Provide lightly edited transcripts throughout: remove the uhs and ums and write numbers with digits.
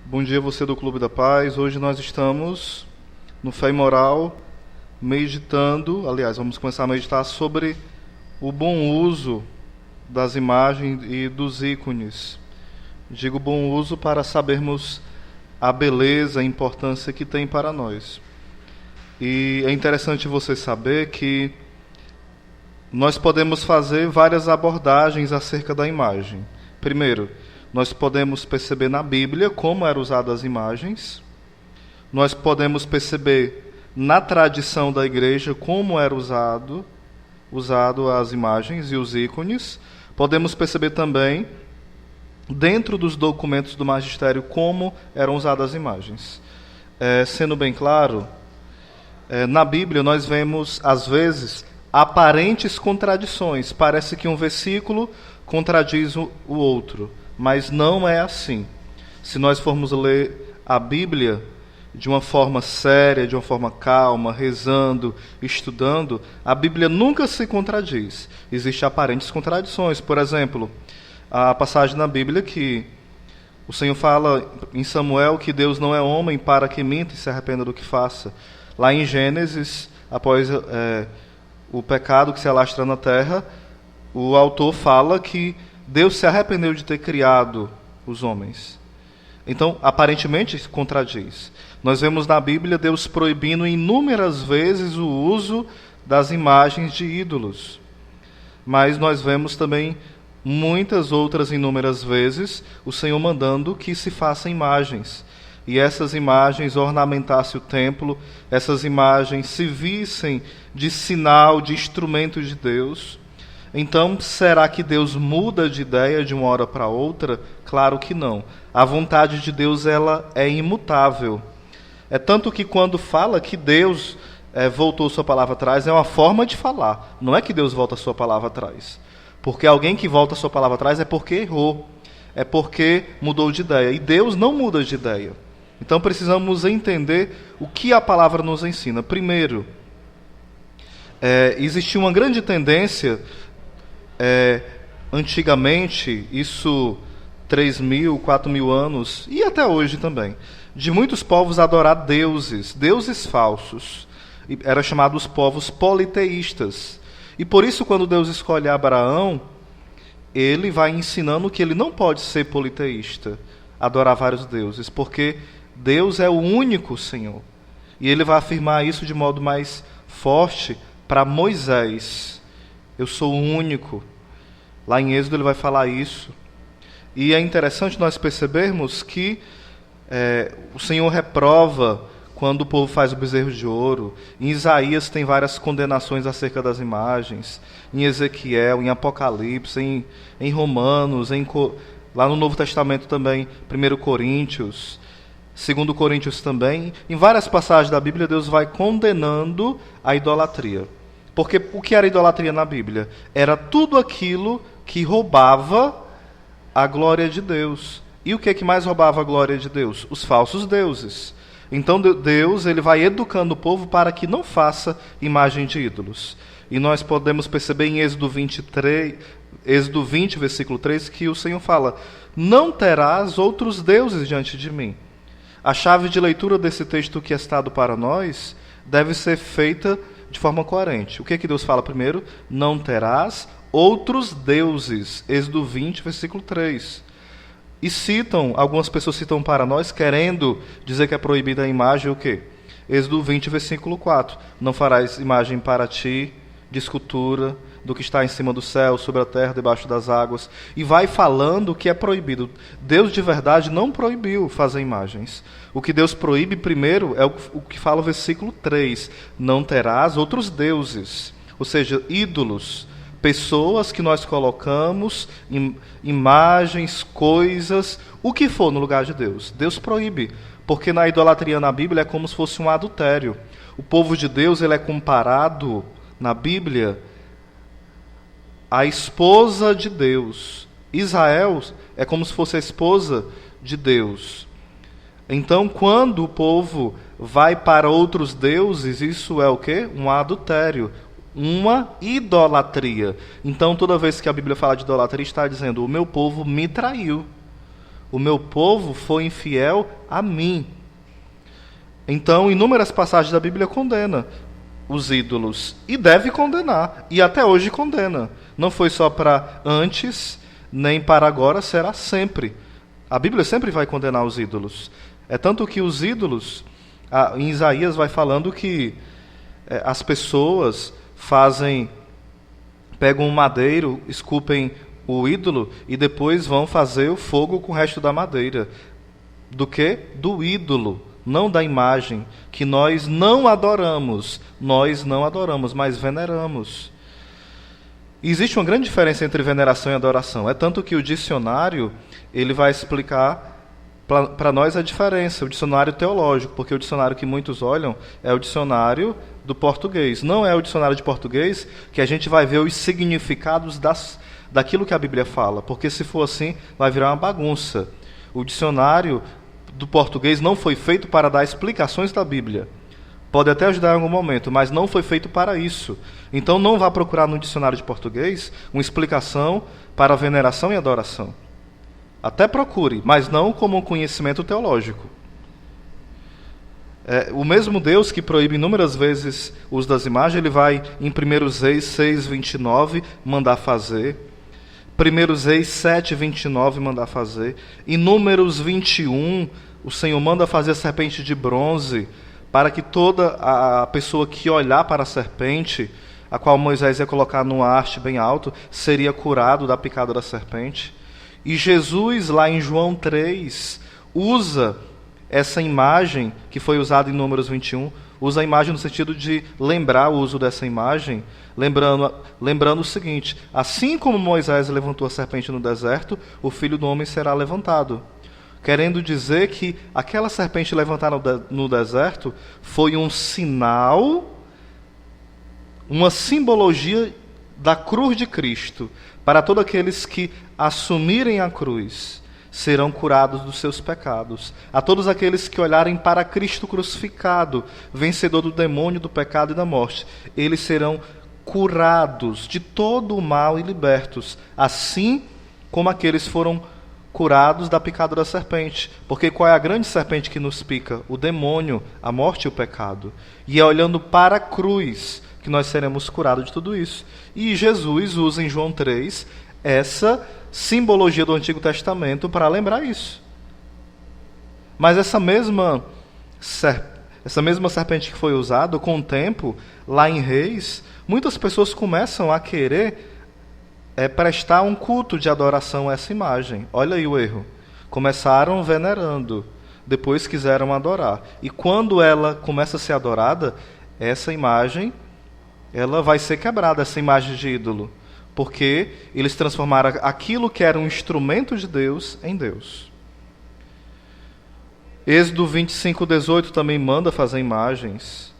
Bom dia, você do Clube da Paz. Hoje nós estamos no Fé e Moral meditando, aliás, vamos começar a meditar sobre o bom uso das imagens e dos ícones. Digo bom uso para sabermos a beleza, a importância que tem para nós. E é interessante você saber que nós podemos fazer várias abordagens acerca da imagem. Primeiro, nós podemos perceber na Bíblia como eram usadas as imagens. Nós podemos perceber na tradição da igreja como era usado as imagens e os ícones. Podemos perceber também, dentro dos documentos do magistério, como eram usadas as imagens. Sendo bem claro, na Bíblia nós vemos, às vezes, aparentes contradições. Parece que um versículo contradiz o outro, mas não é assim. Se nós formos ler a Bíblia de uma forma séria, de uma forma calma, rezando, estudando, a Bíblia nunca se contradiz. Existem aparentes contradições. Por exemplo, a passagem na Bíblia que o Senhor fala em Samuel que Deus não é homem para que minta e se arrependa do que faça. Lá em Gênesis, após o pecado que se alastra na terra, o autor fala que Deus se arrependeu de ter criado os homens. Então, aparentemente, contradiz. Nós vemos na Bíblia Deus proibindo inúmeras vezes o uso das imagens de ídolos. Mas nós vemos também muitas outras inúmeras vezes o Senhor mandando que se façam imagens. E essas imagens ornamentassem o templo, essas imagens se vissem de sinal, de instrumento de Deus. Então, será que Deus muda de ideia de uma hora para outra? Claro que não. A vontade de Deus ela é imutável. É tanto que quando fala que Deus voltou sua palavra atrás, é uma forma de falar. Não é que Deus volta a sua palavra atrás. Porque alguém que volta a sua palavra atrás é porque errou. É porque mudou de ideia. E Deus não muda de ideia. Então precisamos entender o que a palavra nos ensina. Primeiro, existia uma grande tendência, antigamente, isso 3.000, 4.000 anos, e até hoje também, de muitos povos adorar deuses falsos. Eram chamados povos politeístas. E por isso, quando Deus escolhe Abraão, ele vai ensinando que ele não pode ser politeísta, adorar vários deuses, porque Deus é o único Senhor. E ele vai afirmar isso de modo mais forte para Moisés. Eu sou o único. Lá em Êxodo ele vai falar isso. E é interessante nós percebermos que o Senhor reprova quando o povo faz o bezerro de ouro. Em Isaías tem várias condenações acerca das imagens. Em Ezequiel, em Apocalipse, em Romanos, lá no Novo Testamento também, 1 Coríntios, 2 Coríntios também. Em várias passagens da Bíblia, Deus vai condenando a idolatria. Porque o que era idolatria na Bíblia? Era tudo aquilo que roubava a glória de Deus. E o que é que mais roubava a glória de Deus? Os falsos deuses. Então Deus ele vai educando o povo para que não faça imagem de ídolos. E nós podemos perceber em Êxodo 20, versículo 3, que o Senhor fala: não terás outros deuses diante de mim. A chave de leitura desse texto que é citado para nós deve ser feita de forma coerente. O que é que Deus fala primeiro? Não terás outros deuses. Êxodo 20, versículo 3. E algumas pessoas citam para nós, querendo dizer que é proibida a imagem, o quê? Êxodo 20, versículo 4. Não farás imagem para ti de escultura do que está em cima do céu, sobre a terra, debaixo das águas. E vai falando que é proibido. Deus de verdade não proibiu fazer imagens. O que Deus proíbe primeiro é o que fala o versículo 3. Não terás outros deuses. Ou seja, ídolos. Pessoas que nós colocamos, imagens, coisas, o que for no lugar de Deus. Deus proíbe, porque na idolatria na Bíblia é como se fosse um adultério. O povo de Deus ele é comparado na Bíblia à esposa de Deus. Israel é como se fosse a esposa de Deus. Então, quando o povo vai para outros deuses, isso é o quê? Um adultério. Uma idolatria. Então, toda vez que a Bíblia fala de idolatria, está dizendo: o meu povo me traiu. O meu povo foi infiel a mim. Então, inúmeras passagens da Bíblia condena os ídolos. E deve condenar. E até hoje condena. Não foi só para antes, nem para agora, será sempre. A Bíblia sempre vai condenar os ídolos. É tanto que os ídolos, em Isaías vai falando que as pessoas pegam um madeiro, esculpem o ídolo e depois vão fazer o fogo com o resto da madeira. Do quê? Do ídolo, não da imagem, que nós não adoramos, mas veneramos. E existe uma grande diferença entre veneração e adoração. É tanto que o dicionário ele vai explicar para nós a diferença, o dicionário teológico, porque o dicionário que muitos olham é o dicionário do português. Não é o dicionário de português que a gente vai ver os significados daquilo que a Bíblia fala, porque se for assim, vai virar uma bagunça. O dicionário do português não foi feito para dar explicações da Bíblia. Pode até ajudar em algum momento, mas não foi feito para isso. Então não vá procurar no dicionário de português uma explicação para veneração e adoração. Até procure, mas não como um conhecimento teológico. O mesmo Deus que proíbe inúmeras vezes o uso das imagens, ele vai em 1 Reis 6:29 mandar fazer. 1 Reis 7:29 mandar fazer. Em Números 21, o Senhor manda fazer a serpente de bronze, para que toda a pessoa que olhar para a serpente, a qual Moisés ia colocar numa haste bem alto, seria curado da picada da serpente. E Jesus, lá em João 3, usa essa imagem que foi usada em Números 21, usa a imagem no sentido de lembrar o uso dessa imagem, lembrando o seguinte: assim como Moisés levantou a serpente no deserto, o Filho do Homem será levantado. Querendo dizer que aquela serpente levantada no deserto foi um sinal, uma simbologia da cruz de Cristo. Para todos aqueles que assumirem a cruz, serão curados dos seus pecados. A todos aqueles que olharem para Cristo crucificado, vencedor do demônio, do pecado e da morte, eles serão curados de todo o mal e libertos, assim como aqueles foram curados da picada da serpente. Porque qual é a grande serpente que nos pica? O demônio, a morte e o pecado. E é olhando para a cruz que nós seremos curados de tudo isso. E Jesus usa em João 3 essa simbologia do Antigo Testamento para lembrar isso. Mas essa mesma serpente que foi usada, com o tempo, lá em Reis, muitas pessoas começam a querer prestar um culto de adoração a essa imagem. Olha aí o erro. Começaram venerando, depois quiseram adorar. E quando ela começa a ser adorada, essa imagem ela vai ser quebrada, essa imagem de ídolo. Porque eles transformaram aquilo que era um instrumento de Deus em Deus. Êxodo 25:18 também manda fazer imagens.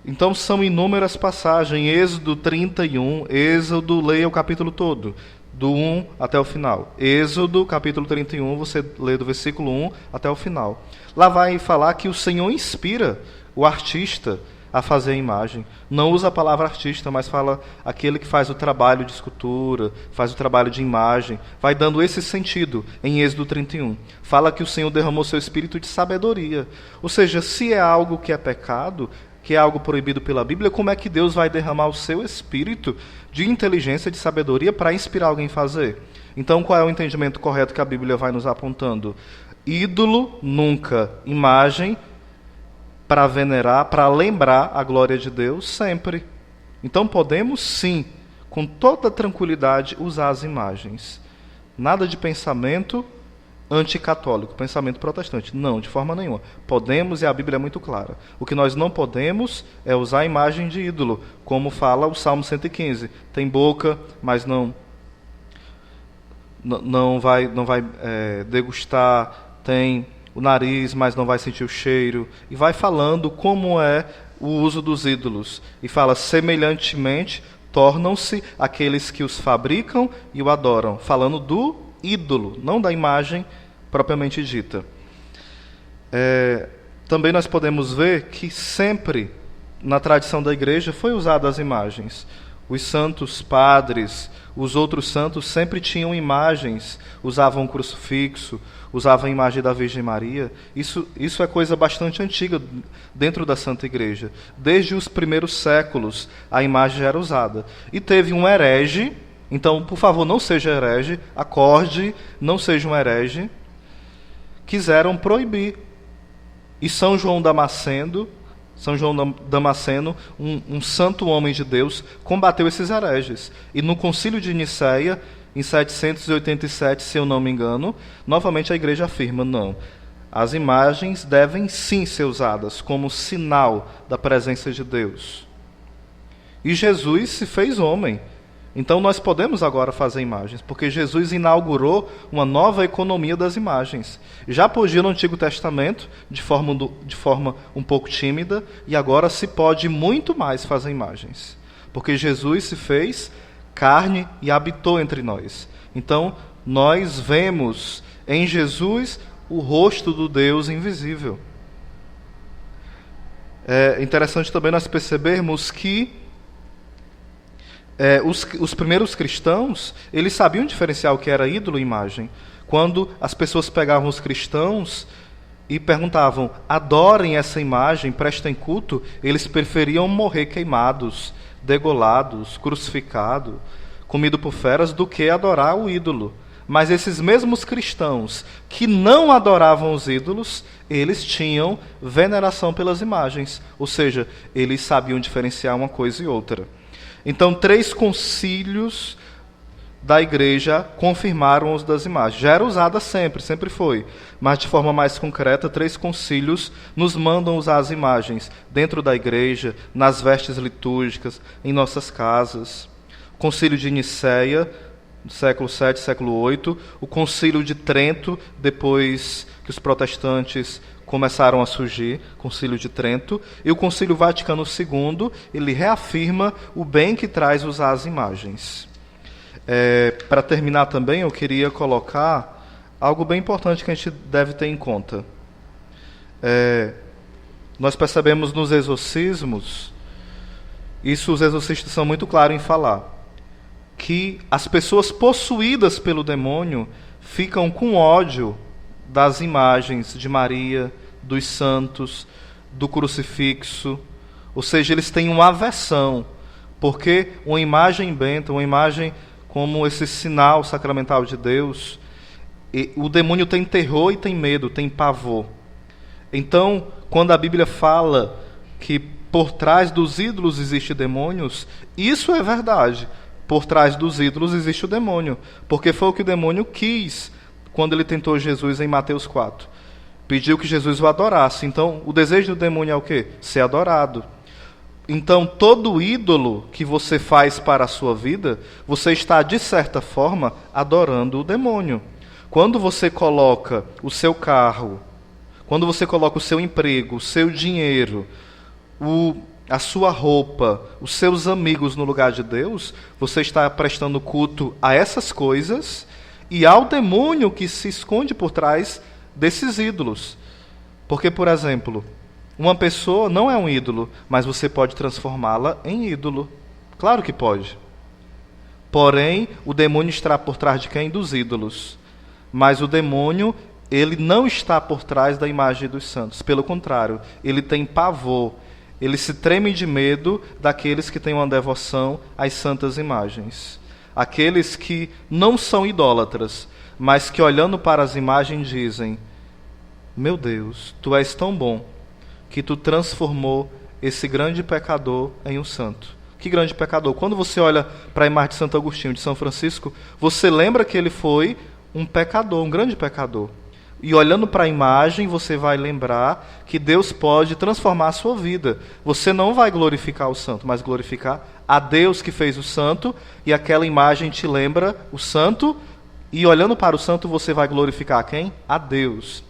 Então são inúmeras passagens. Êxodo 31, Êxodo, leia o capítulo todo, do 1 até o final. Êxodo, capítulo 31, você lê do versículo 1 até o final. Lá vai falar que o Senhor inspira o artista a fazer a imagem. Não usa a palavra artista, mas fala aquele que faz o trabalho de escultura, faz o trabalho de imagem. Vai dando esse sentido em Êxodo 31. Fala que o Senhor derramou seu espírito de sabedoria. Ou seja, se é algo que é pecado, que é algo proibido pela Bíblia, como é que Deus vai derramar o seu espírito de inteligência, de sabedoria, para inspirar alguém a fazer? Então, qual é o entendimento correto que a Bíblia vai nos apontando? Ídolo, nunca. Imagem, para venerar, para lembrar a glória de Deus, sempre. Então podemos sim, com toda tranquilidade, usar as imagens. Nada de pensamento anticatólico, pensamento protestante. Não, de forma nenhuma. Podemos, e a Bíblia é muito clara. O que nós não podemos é usar a imagem de ídolo, como fala o Salmo 115. Tem boca, mas não vai degustar, tem o nariz, mas não vai sentir o cheiro, e vai falando como é o uso dos ídolos. E fala, semelhantemente, tornam-se aqueles que os fabricam e o adoram. Falando do ídolo, não da imagem propriamente dita. Também nós podemos ver que sempre, na tradição da igreja, foi usado as imagens. Os santos padres, os outros santos sempre tinham imagens, usavam um crucifixo, usavam a imagem da Virgem Maria. Isso é coisa bastante antiga dentro da Santa Igreja. Desde os primeiros séculos a imagem já era usada. E teve um herege, então, por favor, não seja herege, acorde, não seja um herege, quiseram proibir. E São João Damasceno, um santo homem de Deus, combateu esses hereges. E no Concílio de Nicéia, em 787, se eu não me engano, novamente a Igreja afirma, não. As imagens devem sim ser usadas como sinal da presença de Deus. E Jesus se fez homem. Então nós podemos agora fazer imagens, porque Jesus inaugurou uma nova economia das imagens. Já podia no Antigo Testamento, de forma um pouco tímida, e agora se pode muito mais fazer imagens. Porque Jesus se fez carne e habitou entre nós. Então nós vemos em Jesus o rosto do Deus invisível. É interessante também nós percebermos que os primeiros cristãos, eles sabiam diferenciar o que era ídolo e imagem. Quando as pessoas pegavam os cristãos e perguntavam, adorem essa imagem, prestem culto, eles preferiam morrer queimados, degolados, crucificados, comido por feras, do que adorar o ídolo. Mas esses mesmos cristãos que não adoravam os ídolos, eles tinham veneração pelas imagens. Ou seja, eles sabiam diferenciar uma coisa e outra. Então, 3 concílios da Igreja confirmaram o uso das imagens. Já era usada sempre foi. Mas, de forma mais concreta, 3 concílios nos mandam usar as imagens dentro da Igreja, nas vestes litúrgicas, em nossas casas. O Concílio de Nicéia, século VII, século VIII. O Concílio de Trento, depois que os protestantes começaram a surgir, Concílio de Trento, e o Concílio Vaticano II, ele reafirma o bem que traz usar as imagens. Para terminar também, eu queria colocar algo bem importante que a gente deve ter em conta. Nós percebemos nos exorcismos, isso os exorcistas são muito claros em falar, que as pessoas possuídas pelo demônio ficam com ódio das imagens de Maria, dos santos, do crucifixo. Ou seja, eles têm uma aversão, porque uma imagem benta, uma imagem como esse sinal sacramental de Deus, o demônio tem terror e tem medo, tem pavor. Então, quando a Bíblia fala que por trás dos ídolos existem demônios, isso é verdade. Por trás dos ídolos existe o demônio, porque foi o que o demônio quis quando ele tentou Jesus em Mateus 4. Pediu que Jesus o adorasse. Então, o desejo do demônio é o quê? Ser adorado. Então, todo ídolo que você faz para a sua vida, você está, de certa forma, adorando o demônio. Quando você coloca o seu carro, quando você coloca o seu emprego, o seu dinheiro, a sua roupa, os seus amigos no lugar de Deus, você está prestando culto a essas coisas e ao demônio que se esconde por trás desses ídolos. Porque, por exemplo, uma pessoa não é um ídolo, mas você pode transformá-la em ídolo. Claro que pode. Porém, o demônio está por trás de quem? Dos ídolos. Mas o demônio, ele não está por trás da imagem dos santos. Pelo contrário, ele tem pavor. Ele se treme de medo daqueles que têm uma devoção às santas imagens. Aqueles que não são idólatras, mas que olhando para as imagens dizem, meu Deus, tu és tão bom, que tu transformou esse grande pecador em um santo. Que grande pecador. Quando você olha para a imagem de Santo Agostinho, de São Francisco, você lembra que ele foi um pecador, um grande pecador. E olhando para a imagem, você vai lembrar que Deus pode transformar a sua vida. Você não vai glorificar o santo, mas glorificar a Deus que fez o santo, e aquela imagem te lembra o santo, e olhando para o santo, você vai glorificar quem? A Deus.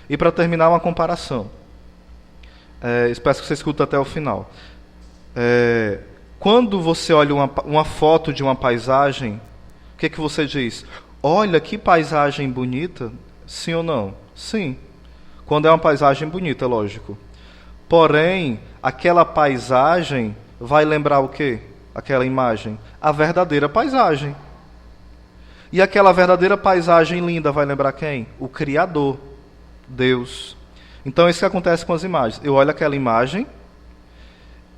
E para terminar, uma comparação. Espero que você escute até o final. Quando você olha uma foto de uma paisagem, o que você diz? Olha, que paisagem bonita. Sim ou não? Sim. Quando é uma paisagem bonita, lógico. Porém, aquela paisagem vai lembrar o quê? aquela imagem? A verdadeira paisagem. E aquela verdadeira paisagem linda vai lembrar quem? O Criador, Deus. Então, isso que acontece com as imagens. Eu olho aquela imagem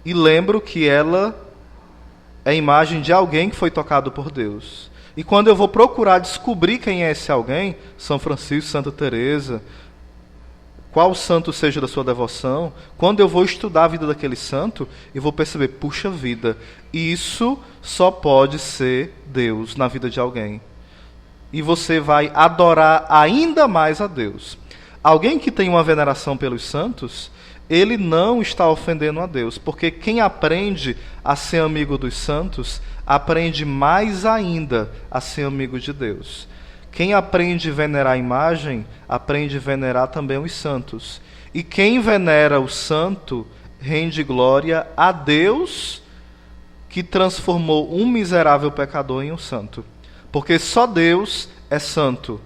e lembro que ela é a imagem de alguém que foi tocado por Deus. E quando eu vou procurar descobrir quem é esse alguém, São Francisco, Santa Teresa, qual santo seja da sua devoção, quando eu vou estudar a vida daquele santo, eu vou perceber, puxa vida, isso só pode ser Deus na vida de alguém. E você vai adorar ainda mais a Deus. Alguém que tem uma veneração pelos santos, ele não está ofendendo a Deus, porque quem aprende a ser amigo dos santos, aprende mais ainda a ser amigo de Deus. Quem aprende a venerar a imagem, aprende a venerar também os santos. E quem venera o santo, rende glória a Deus, que transformou um miserável pecador em um santo. Porque só Deus é santo.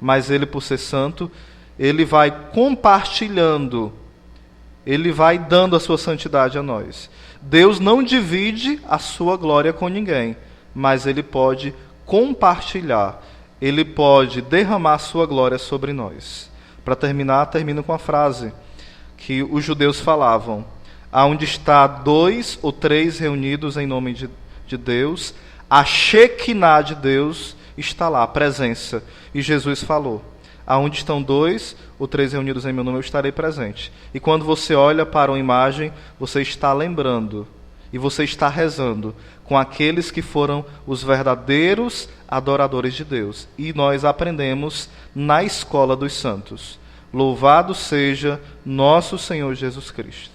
Mas ele, por ser santo, ele vai compartilhando, ele vai dando a sua santidade a nós. Deus não divide a sua glória com ninguém, mas ele pode compartilhar, ele pode derramar a sua glória sobre nós. Para terminar, termino com a frase que os judeus falavam: aonde está 2 ou 3 reunidos em nome de Deus, a Shekinah de Deus está lá, a presença. E Jesus falou: aonde estão 2 ou 3 reunidos em meu nome, eu estarei presente. E quando você olha para uma imagem, você está lembrando e você está rezando com aqueles que foram os verdadeiros adoradores de Deus. E nós aprendemos na escola dos santos. Louvado seja nosso Senhor Jesus Cristo.